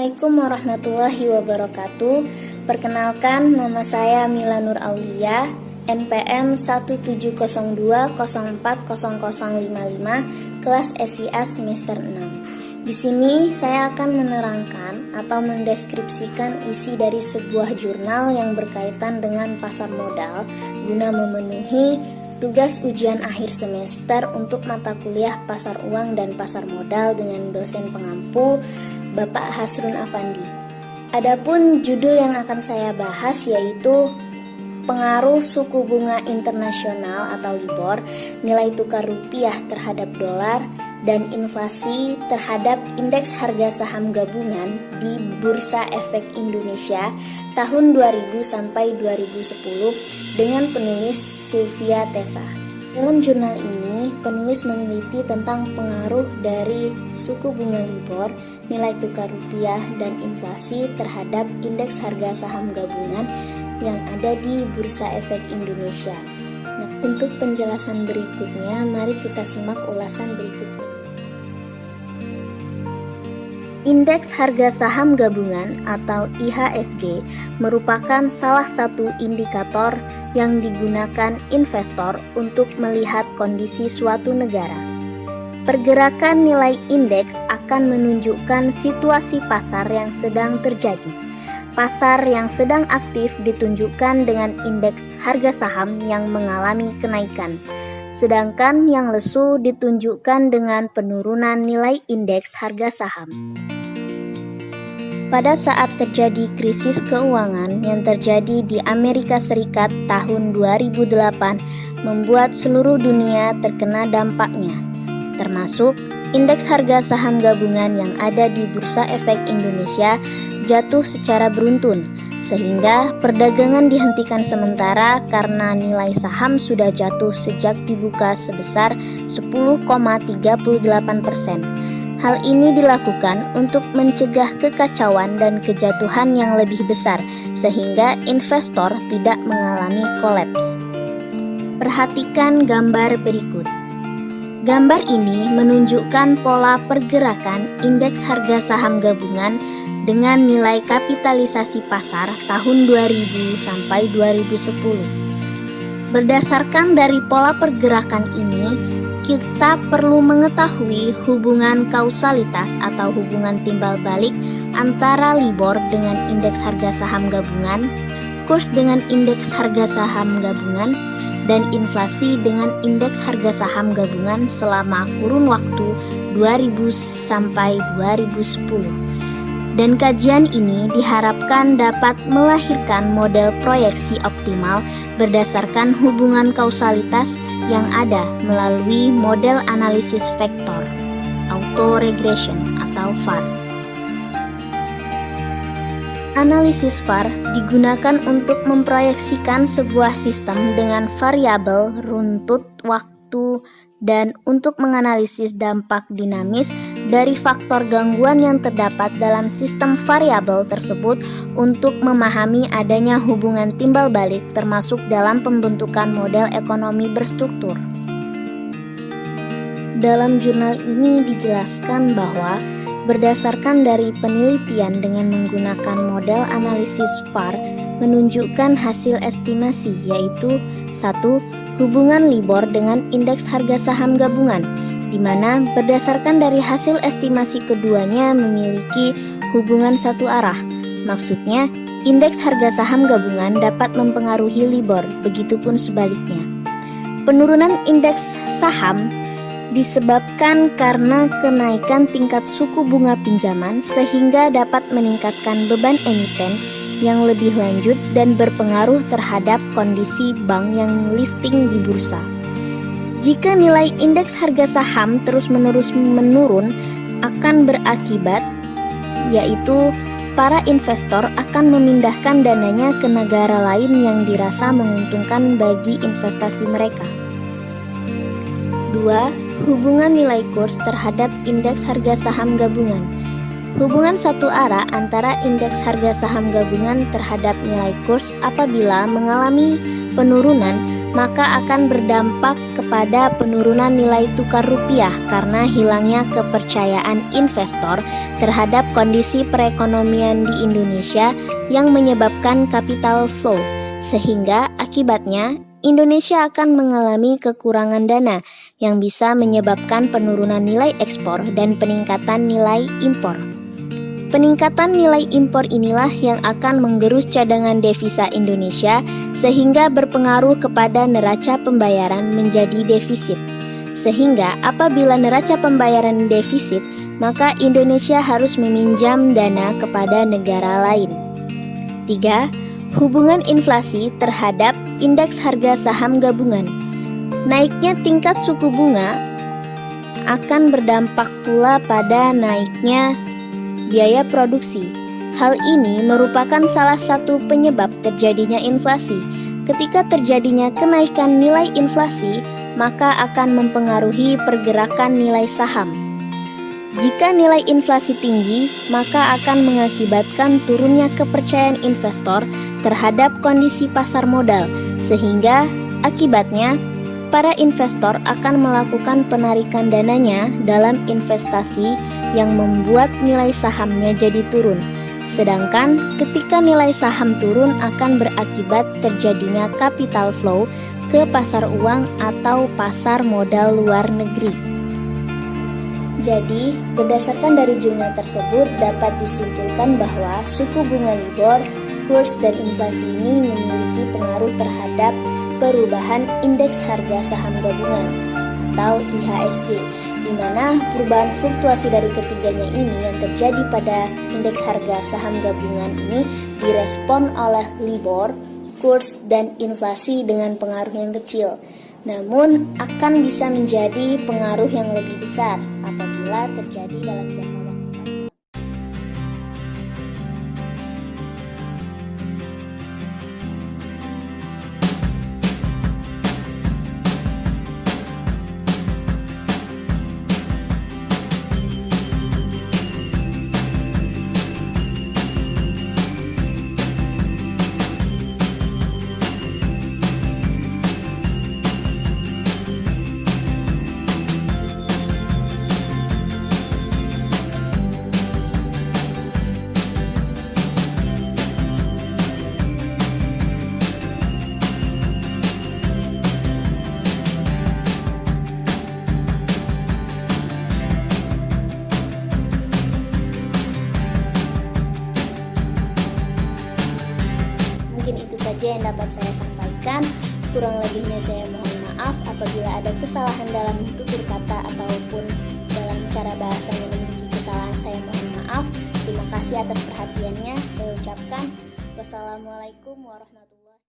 Assalamualaikum warahmatullahi wabarakatuh. Perkenalkan, nama saya Mila Nur Aulia, NPM 17020400055, kelas SIA semester 6. Di sini saya akan menerangkan atau mendeskripsikan isi dari sebuah jurnal yang berkaitan dengan pasar modal guna memenuhi tugas ujian akhir semester untuk mata kuliah pasar uang dan pasar modal dengan dosen pengampu Bapak Hasrun Afandi. Adapun judul yang akan saya bahas yaitu pengaruh suku bunga internasional atau LIBOR, nilai tukar rupiah terhadap dolar, dan inflasi terhadap indeks harga saham gabungan di Bursa Efek Indonesia tahun 2000 sampai 2010 dengan penulis Sylvia Tessa. Dalam jurnal ini, penulis meneliti tentang pengaruh dari suku bunga LIBOR, nilai tukar rupiah, dan inflasi terhadap indeks harga saham gabungan yang ada di Bursa Efek Indonesia. Nah, untuk penjelasan berikutnya, mari kita simak ulasan berikut ini. Indeks harga saham gabungan atau IHSG merupakan salah satu indikator yang digunakan investor untuk melihat kondisi suatu negara. Pergerakan nilai indeks akan menunjukkan situasi pasar yang sedang terjadi. Pasar yang sedang aktif ditunjukkan dengan indeks harga saham yang mengalami kenaikan, sedangkan yang lesu ditunjukkan dengan penurunan nilai indeks harga saham. Pada saat terjadi krisis keuangan yang terjadi di Amerika Serikat tahun 2008 membuat seluruh dunia terkena dampaknya, termasuk indeks harga saham gabungan yang ada di Bursa Efek Indonesia jatuh secara beruntun, sehingga perdagangan dihentikan sementara karena nilai saham sudah jatuh sejak dibuka sebesar 10,38%. Hal ini dilakukan untuk mencegah kekacauan dan kejatuhan yang lebih besar, sehingga investor tidak mengalami kolaps. Perhatikan gambar berikut. Gambar ini menunjukkan pola pergerakan indeks harga saham gabungan dengan nilai kapitalisasi pasar tahun 2000 sampai 2010. Berdasarkan dari pola pergerakan ini, kita perlu mengetahui hubungan kausalitas atau hubungan timbal balik antara LIBOR dengan indeks harga saham gabungan, kurs dengan indeks harga saham gabungan, dan inflasi dengan indeks harga saham gabungan selama kurun waktu 2000 sampai 2010. Dan kajian ini diharapkan dapat melahirkan model proyeksi optimal berdasarkan hubungan kausalitas yang ada melalui model analisis vektor, autoregression atau VAR. Analisis VAR digunakan untuk memproyeksikan sebuah sistem dengan variabel runtut waktu dan untuk menganalisis dampak dinamis dari faktor gangguan yang terdapat dalam sistem variabel tersebut untuk memahami adanya hubungan timbal balik termasuk dalam pembentukan model ekonomi berstruktur. Dalam jurnal ini dijelaskan bahwa berdasarkan dari penelitian dengan menggunakan model analisis VAR menunjukkan hasil estimasi yaitu 1. Hubungan LIBOR dengan indeks harga saham gabungan, di mana berdasarkan dari hasil estimasi keduanya memiliki hubungan satu arah. Maksudnya, indeks harga saham gabungan dapat mempengaruhi LIBOR, begitupun sebaliknya. Penurunan indeks saham disebabkan karena kenaikan tingkat suku bunga pinjaman sehingga dapat meningkatkan beban emiten yang lebih lanjut dan berpengaruh terhadap kondisi bank yang listing di bursa. Jika nilai indeks harga saham terus-menerus menurun, akan berakibat yaitu para investor akan memindahkan dananya ke negara lain yang dirasa menguntungkan bagi investasi mereka. 2. Hubungan nilai kurs terhadap indeks harga saham gabungan. Hubungan satu arah antara indeks harga saham gabungan terhadap nilai kurs apabila mengalami penurunan maka akan berdampak kepada penurunan nilai tukar rupiah karena hilangnya kepercayaan investor terhadap kondisi perekonomian di Indonesia yang menyebabkan capital flow, sehingga akibatnya Indonesia akan mengalami kekurangan dana yang bisa menyebabkan penurunan nilai ekspor dan peningkatan nilai impor. Peningkatan nilai impor inilah yang akan menggerus cadangan devisa Indonesia sehingga berpengaruh kepada neraca pembayaran menjadi defisit. Sehingga apabila neraca pembayaran defisit, maka Indonesia harus meminjam dana kepada negara lain. 3. Hubungan inflasi terhadap indeks harga saham gabungan. Naiknya tingkat suku bunga akan berdampak pula pada naiknya biaya produksi. Hal ini merupakan salah satu penyebab terjadinya inflasi. Ketika terjadinya kenaikan nilai inflasi, maka akan mempengaruhi pergerakan nilai saham. Jika nilai inflasi tinggi, maka akan mengakibatkan turunnya kepercayaan investor terhadap kondisi pasar modal, sehingga akibatnya para investor akan melakukan penarikan dananya dalam investasi yang membuat nilai sahamnya jadi turun. Sedangkan ketika nilai saham turun akan berakibat terjadinya capital flow ke pasar uang atau pasar modal luar negeri. Jadi, berdasarkan dari jumlah tersebut dapat disimpulkan bahwa suku bunga LIBOR, kurs dan inflasi ini memiliki pengaruh terhadap perubahan indeks harga saham gabungan atau IHSG, di mana perubahan fluktuasi dari ketiganya ini yang terjadi pada indeks harga saham gabungan ini direspon oleh LIBOR, kurs, dan inflasi dengan pengaruh yang kecil. Namun akan bisa menjadi pengaruh yang lebih besar apabila terjadi dalam jangka waktu. Itu saja yang dapat saya sampaikan. Kurang lebihnya saya mohon maaf apabila ada kesalahan dalam tutur kata ataupun dalam cara bahasa yang memiliki kesalahan, saya mohon maaf. Terima kasih atas perhatiannya. Saya ucapkan wassalamualaikum warahmatullahi wabarakatuh.